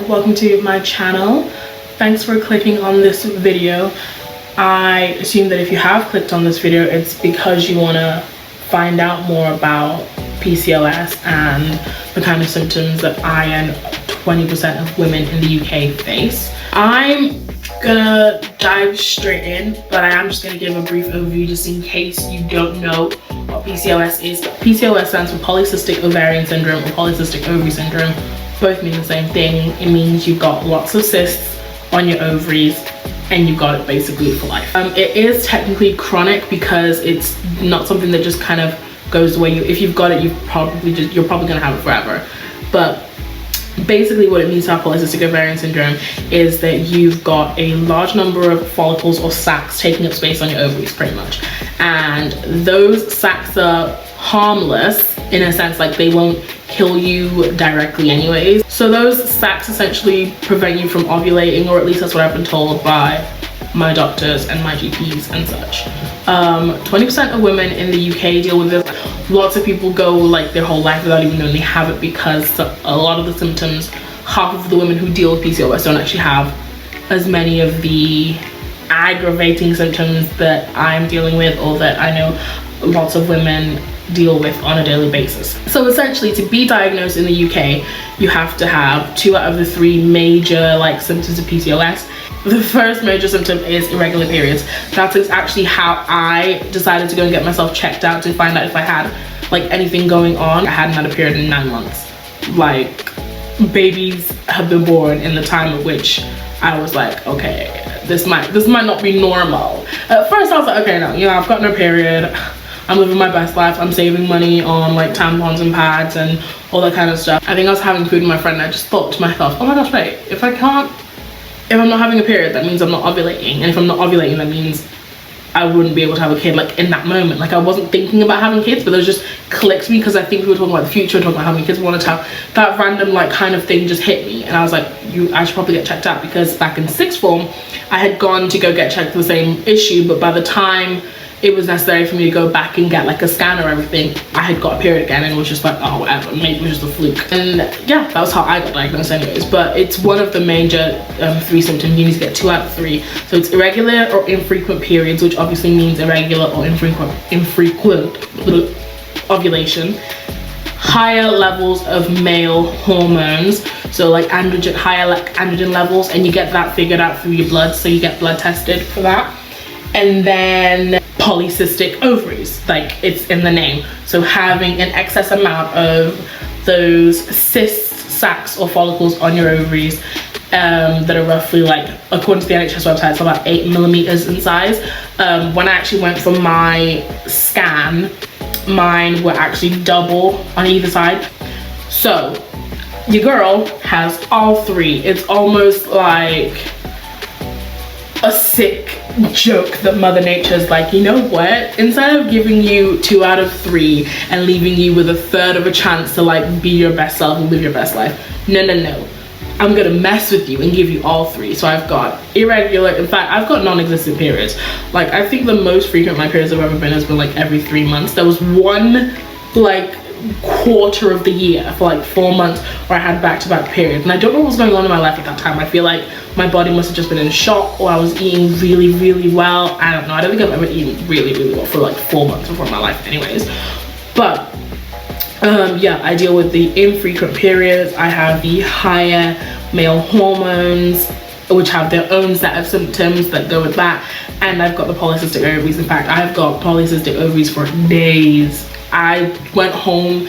welcome to my channel. Thanks for clicking on this video. I assume that if you have clicked on this video, it's because you want to find out more about PCOS and the kind of symptoms that I and 20% of women in the UK face. I'm gonna dive straight in, but I am just gonna give a brief overview just in case you don't know what PCOS is. PCOS stands for polycystic ovarian syndrome or polycystic ovary syndrome. Both mean the same thing. It means you've got lots of cysts on your ovaries and you've got it basically for life. It is technically chronic because it's not something that just kind of goes away. If you've got it, you're probably gonna have it forever. But basically what it means to have polycystic ovarian syndrome is that you've got a large number of follicles or sacs taking up space on your ovaries pretty much. And those sacs are harmless in a sense, like they won't kill you directly anyways. So those sacs essentially prevent you from ovulating, or at least that's what I've been told by my doctors and my GPs and such. 20% of women in the UK deal with this. Lots of people go like their whole life without even knowing they have it because a lot of the symptoms, half of the women who deal with PCOS don't actually have as many of the aggravating symptoms that I'm dealing with, or that I know lots of women deal with on a daily basis. So essentially, to be diagnosed in the UK, you have to have 2 out of the 3 major symptoms of PCOS. The first major symptom is irregular periods. That is actually how I decided to go and get myself checked out to find out if I had anything going on. I hadn't had a period in 9 months. Babies have been born in the time at which I was like, okay, this might not be normal. At first I was like, okay, no, I've got no period. I'm living my best life. I'm saving money on tampons and pads and all that kind of stuff. I think I was having food with my friend and I just thought to myself, oh my gosh, wait, if I'm not having a period, that means I'm not ovulating. And if I'm not ovulating, that means I wouldn't be able to have a kid in that moment. I wasn't thinking about having kids, but those just clicked me because I think we were talking about the future, talking about how many kids we wanted to have. That random kind of thing just hit me. And I was like, I should probably get checked out, because back in 6th form, I had gone to go get checked for the same issue, but by the time it was necessary for me to go back and get a scan or everything, I had got a period again, and it was just oh whatever, maybe it was just a fluke. And yeah, that was how I got diagnosed anyways. But it's one of the major 3 symptoms. You need to get 2 out of 3. So it's irregular or infrequent periods, which obviously means irregular or infrequent ovulation. Higher levels of male hormones, so higher androgen levels, and you get that figured out through your blood, so you get blood tested for that. And then polycystic ovaries, it's in the name. So having an excess amount of those cysts, sacs or follicles on your ovaries that are roughly according to the NHS website, it's about 8 millimeters in size. When I actually went for my scan, mine were actually double on either side. So your girl has all 3. It's almost like a sick joke that Mother Nature's you know what, instead of giving you 2 out of 3 and leaving you with 1/3 of a chance to be your best self and live your best life, no, I'm gonna mess with you and give you all 3. So I've got irregular, in fact I've got non-existent periods. I think the most frequent my periods have ever been has been every 3 months. There was one quarter of the year for 4 months where I had back-to-back periods, and I don't know what was going on in my life at that time. I feel like my body must have just been in shock, or I was eating really, really well. I don't know. I don't think I've ever eaten really, really well for 4 months before in my life anyways. But yeah, I deal with the infrequent periods. I have the higher male hormones, which have their own set of symptoms that go with that. And I've got the polycystic ovaries. In fact, I've got polycystic ovaries for days. I went home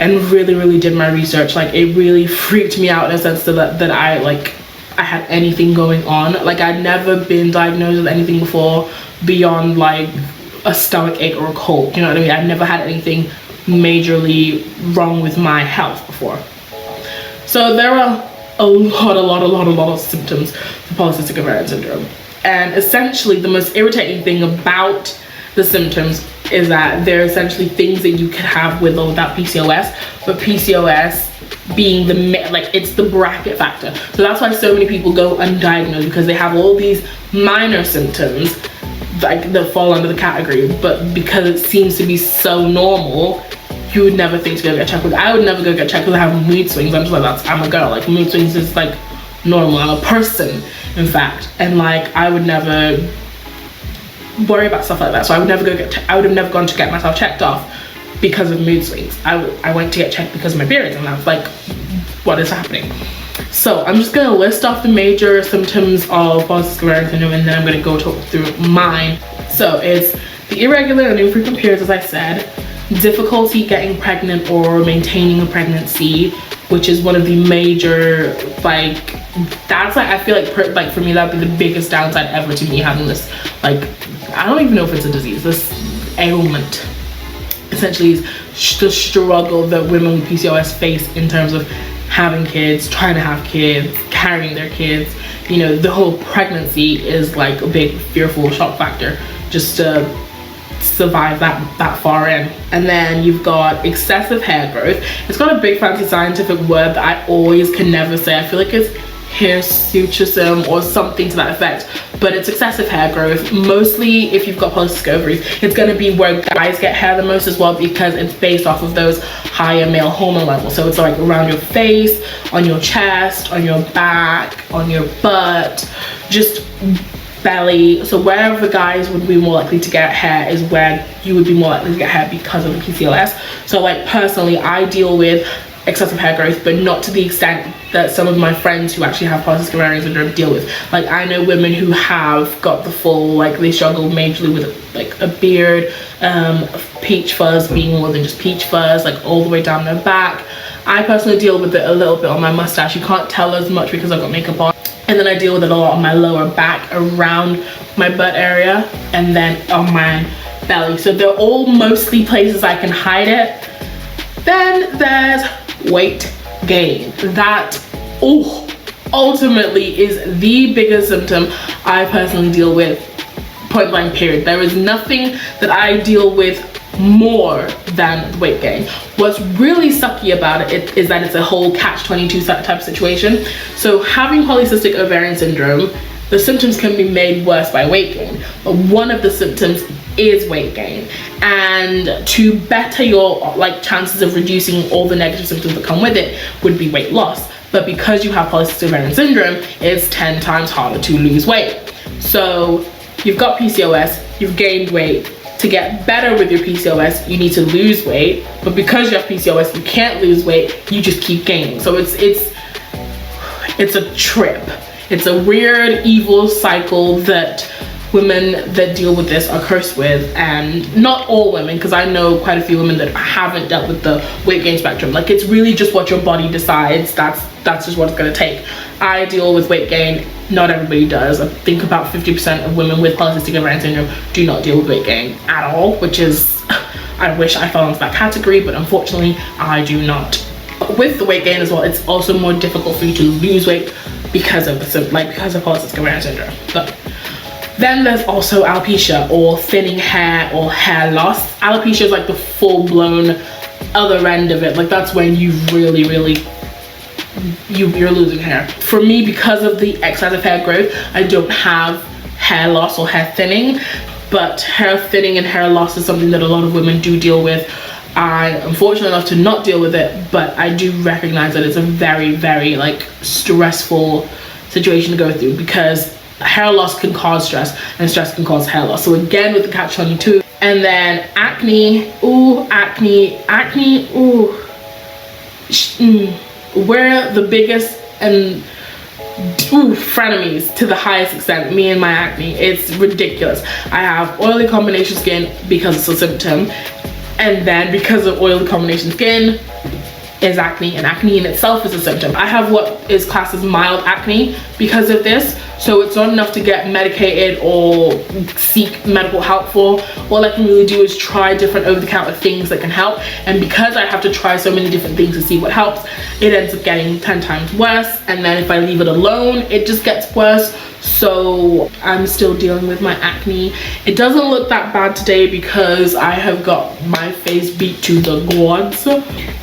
and really did my research. It really freaked me out in a sense that I had anything going on. I'd never been diagnosed with anything before beyond a stomach ache or a cold, you know what I mean? I've never had anything majorly wrong with my health before. So there are a lot of symptoms for polycystic ovarian syndrome. And essentially the most irritating thing about the symptoms is that they're essentially things that you can have with or without PCOS, but PCOS being it's the bracket factor. So that's why so many people go undiagnosed, because they have all these minor symptoms that fall under the category, but because it seems to be so normal, you would never think to go get checked with. I would never go get checked because I have mood swings. I'm just like, I'm a girl, like mood swings is like normal. I'm a person, in fact, and like I would never worry about stuff like that. So I would never I would have never gone to get myself checked off because of mood swings. I went to get checked because of my periods, and I was like, what is happening? So I'm just gonna list off the major symptoms of polycystic ovarian syndrome, and then I'm gonna go talk through mine. So it's the irregular and infrequent periods, as I said, difficulty getting pregnant or maintaining a pregnancy, which is one of the major, like, that's like, I feel like for me that would be the biggest downside ever to me having this, like, I don't even know if it's a disease, this ailment essentially is the struggle that women with PCOS face in terms of having kids, trying to have kids, carrying their kids. You know, the whole pregnancy is like a big fearful shock factor just to survive that far in. And then you've got excessive hair growth. It's got a big fancy scientific word that I always can never say. I feel like it's hirsutism or something to that effect, but it's excessive hair growth. Mostly if you've got polycystic ovaries, it's going to be where guys get hair the most as well, because it's based off of those higher male hormone levels. So it's like around your face, on your chest, on your back, on your butt, just belly. So wherever the guys would be more likely to get hair is where you would be more likely to get hair because of the PCOS. So like personally, I deal with excessive hair growth, but not to the extent that some of my friends who actually have polycystic ovarian syndrome deal with. Like I know women who have got the full, like they struggle majorly with like a beard, peach fuzz being more than just peach fuzz, like all the way down their back. I personally deal with it a little bit on my mustache. You can't tell as much because I've got makeup on. And then I deal with it a lot on my lower back, around my butt area, and then on my belly. So they're all mostly places I can hide it. Then there's weight gain. That ultimately is the biggest symptom I personally deal with, point blank period. There is nothing that I deal with more than weight gain. What's really sucky about it is that it's a whole catch-22 type of situation. So having polycystic ovarian syndrome, the symptoms can be made worse by weight gain, but one of the symptoms is weight gain. And to better your like chances of reducing all the negative symptoms that come with it would be weight loss. But because you have polycystic ovarian syndrome, it's 10 times harder to lose weight. So you've got PCOS, you've gained weight. To get better with your PCOS, you need to lose weight, but because you have PCOS, you can't lose weight, you just keep gaining. So it's a trip. It's a weird, evil cycle that women that deal with this are cursed with. And not all women, because I know quite a few women that haven't dealt with the weight gain spectrum. Like it's really just what your body decides. That's just what it's gonna take. I deal with weight gain. Not everybody does. I think about 50% of women with polycystic ovarian syndrome do not deal with weight gain at all, which is, I wish I fell into that category, but unfortunately I do not. With the weight gain as well, it's also more difficult for you to lose weight because of polycystic ovarian syndrome. But then there's also alopecia, or thinning hair or hair loss. Alopecia is like the full-blown other end of it. Like that's when you really you're losing hair. For me, because of the excessive hair growth, I don't have hair loss or hair thinning, but hair thinning and hair loss is something that a lot of women do deal with. I'm fortunate enough to not deal with it, but I do recognize that it's a very like stressful situation to go through, because hair loss can cause stress and stress can cause hair loss. So again, with the catch-22. And then acne. We're the biggest and frenemies to the highest extent, me and my acne. It's ridiculous. I have oily combination skin because it's a symptom, and then because of oily combination skin is acne, and acne in itself is a symptom. I have what is classed as mild acne because of this, so it's not enough to get medicated or seek medical help for. All I can really do is try different over-the-counter things that can help, and because I have to try so many different things to see what helps, it ends up getting 10 times worse. And then if I leave it alone, it just gets worse. So I'm still dealing with my acne. It doesn't look that bad today because I have got my face beat to the gods.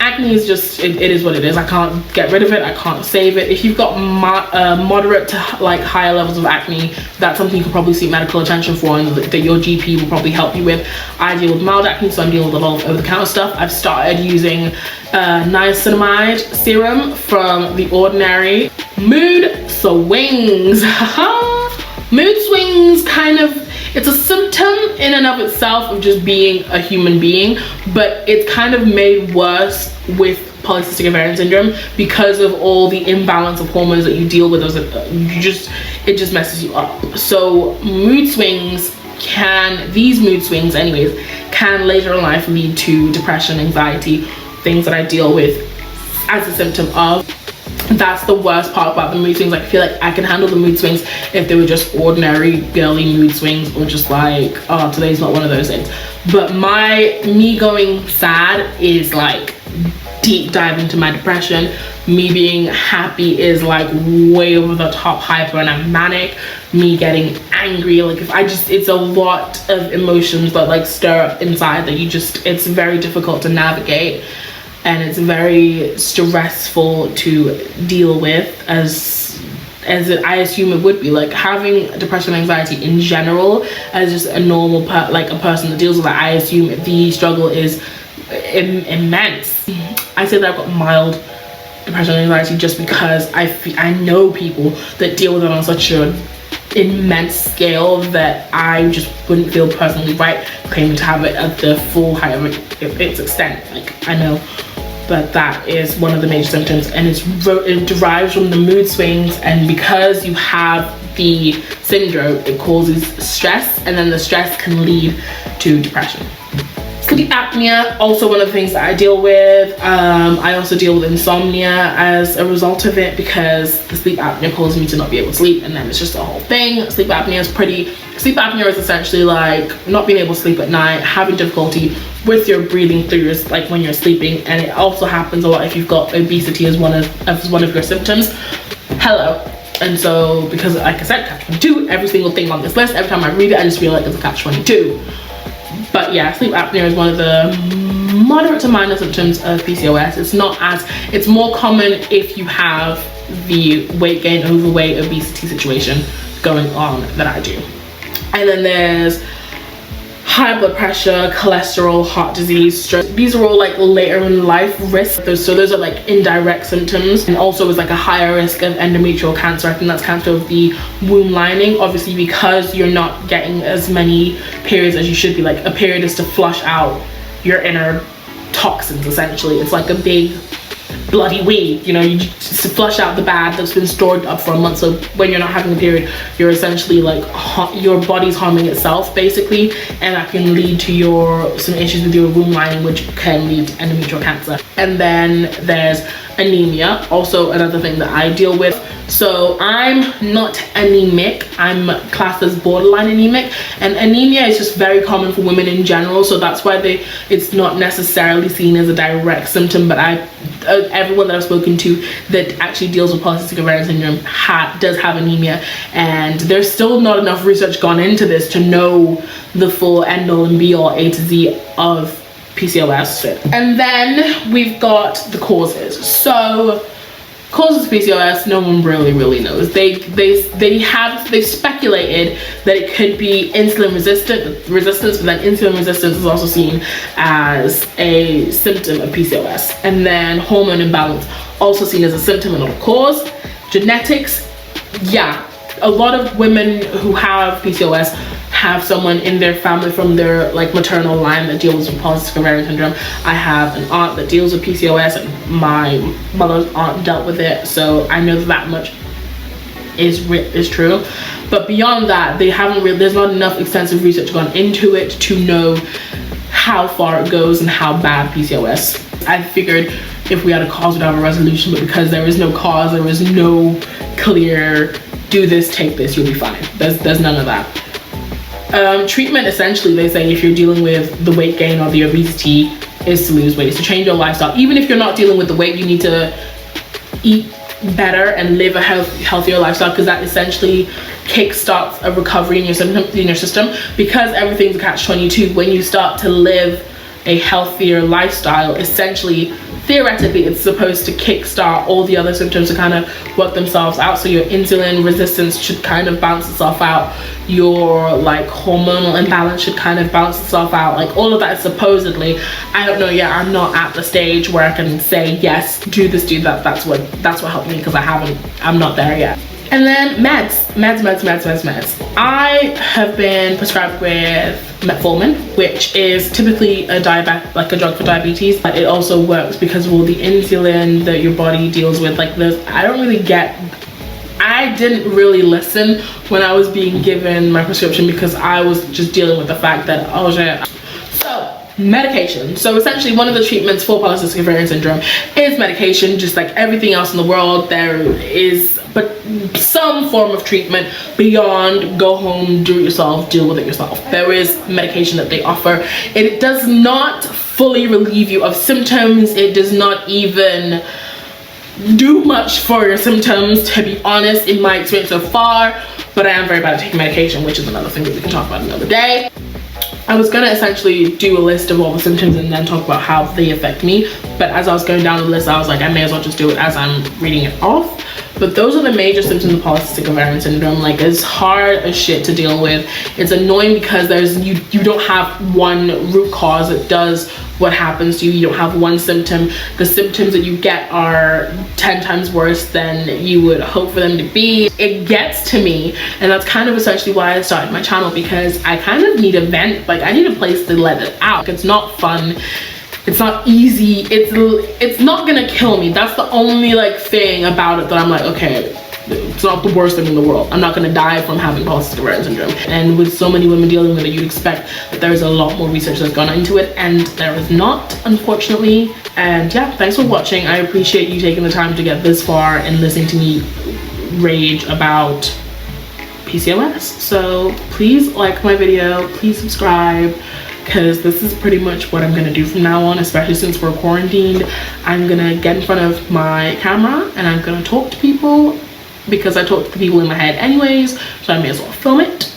Acne is just, it is what it is. I can't get rid of it, I can't save it. If you've got moderate to like higher levels of acne, that's something you could probably seek medical attention for, and that your GP will probably help you with. I deal with mild acne, so I'm dealing with a lot of over-the-counter stuff. I've started using niacinamide serum from The Ordinary. Mood swings. Mood swings kind of, it's a symptom in and of itself of just being a human being, but it's kind of made worse with polycystic ovarian syndrome because of all the imbalance of hormones that you deal with. It just messes you up. So mood swings these mood swings anyways, can later in life lead to depression, anxiety, things that I deal with as a symptom of. That's the worst part about the mood swings. Like, I feel like I can handle the mood swings if they were just ordinary girly mood swings, or just like, oh, today's not one of those days. But me going sad is like deep dive into my depression. Me being happy is like way over the top hyper and I'm manic. Me getting angry, like it's a lot of emotions that like stir up inside that it's very difficult to navigate. And it's very stressful to deal with, as I assume it would be. Like, having depression and anxiety in general as just a normal like a person that deals with that, I assume the struggle is immense. I say that I've got mild depression and anxiety just because I know people that deal with it on such an immense scale that I just wouldn't feel personally right claiming to have it at the full height of its extent. Like, I know, but that is one of the major symptoms, and it derives from the mood swings. And because you have the syndrome, it causes stress, and then the stress can lead to depression. Sleep apnea, also one of the things that I deal with. I also deal with insomnia as a result of it, because the sleep apnea causes me to not be able to sleep, and then it's just a whole thing. Sleep apnea is essentially like not being able to sleep at night, having difficulty with your breathing through like when you're sleeping, and it also happens a lot if you've got obesity as one of your symptoms. And so, because like I said, catch-22, every single thing on this list, every time I read it, I just feel like it's a catch-22. But yeah, sleep apnea is one of the moderate to minor symptoms of PCOS. It's more common if you have the weight gain, overweight, obesity situation going on that I do. And then there's high blood pressure, cholesterol, heart disease, stress. These are all like later in life risks. So those are like indirect symptoms, and also is like a higher risk of endometrial cancer. I think that's cancer of the womb lining, obviously, because you're not getting as many periods as you should be. Like, a period is to flush out your inner toxins, essentially. It's like a big bloody weed, you know, you just flush out the bad that's been stored up for a month. So when you're not having a period, you're essentially like your body's harming itself basically, and that can lead to some issues with your womb lining, which can lead to endometrial cancer. And then there's anemia, also another thing that I deal with. So I'm not anemic, I'm classed as borderline anemic, and anemia is just very common for women in general, so that's why it's not necessarily seen as a direct symptom. But everyone that I've spoken to that actually deals with polycystic ovarian syndrome does have anemia, and there's still not enough research gone into this to know the full end all and be all A to Z of PCOS. And then we've got the causes. So causes of PCOS, no one really knows. They've speculated that it could be insulin resistance, but then insulin resistance is also seen as a symptom of PCOS. And then hormone imbalance, also seen as a symptom and not a cause. Genetics, yeah, a lot of women who have PCOS have someone in their family from their like maternal line that deals with polycystic ovarian syndrome. I have an aunt that deals with PCOS, and my mother's aunt dealt with it, so I know that much is true. But beyond that, there's not enough extensive research gone into it to know how far it goes and how bad PCOS. I figured if we had a cause, we'd have a resolution, but because there is no cause, there is no clear do this, take this, you'll be fine. There's none of that. Treatment, essentially, they say if you're dealing with the weight gain or the obesity, is to lose weight, is to change your lifestyle. Even if you're not dealing with the weight, you need to eat better and live a healthier lifestyle, because that essentially kickstarts a recovery in your system, because everything's a catch-22. When you start to live a healthier lifestyle, essentially, theoretically, it's supposed to kickstart all the other symptoms to kind of work themselves out. So your insulin resistance should kind of balance itself out, your like hormonal imbalance should kind of balance itself out, like all of that is supposedly. I don't know yet. I'm not at the stage where I can say yes, do this, do that. That's what helped me, because I'm not there yet. And then meds. I have been prescribed with metformin, which is typically a drug for diabetes, but it also works because of all the insulin that your body deals with. Like this, I didn't really listen when I was being given my prescription, because I was just dealing with the fact that, oh shit. So medication. So essentially, one of the treatments for polycystic ovarian syndrome is medication. Just like everything else in the world, there is but some form of treatment beyond go home, do it yourself, deal with it yourself. There is medication that they offer. It does not fully relieve you of symptoms. It does not even do much for your symptoms, to be honest, in my experience so far. But I am very bad at taking medication, which is another thing that we can talk about another day. I was gonna essentially do a list of all the symptoms and then talk about how they affect me, but as I was going down the list, I was like, I may as well just do it as I'm reading it off. But those are the major symptoms of polycystic ovarian syndrome. Like, it's hard as shit to deal with. It's annoying because you don't have one root cause that does what happens to you. You don't have one symptom. The symptoms that you get are 10 times worse than you would hope for them to be. It gets to me, and that's kind of essentially why I started my channel, because I kind of need a vent. Like, I need a place to let it out. It's not fun. It's not easy. It's not gonna kill me. That's the only like thing about it that I'm like, okay, it's not the worst thing in the world. I'm not gonna die from having polycystic ovarian syndrome. And with so many women dealing with it, you'd expect that there's a lot more research that's gone into it, and there is not, unfortunately. And yeah, thanks for watching. I appreciate you taking the time to get this far and listening to me rage about PCOS. So please like my video, please subscribe, because this is pretty much what I'm gonna do from now on, especially since we're quarantined. I'm gonna get in front of my camera and I'm gonna talk to people, because I talk to the people in my head anyways, so I may as well film it.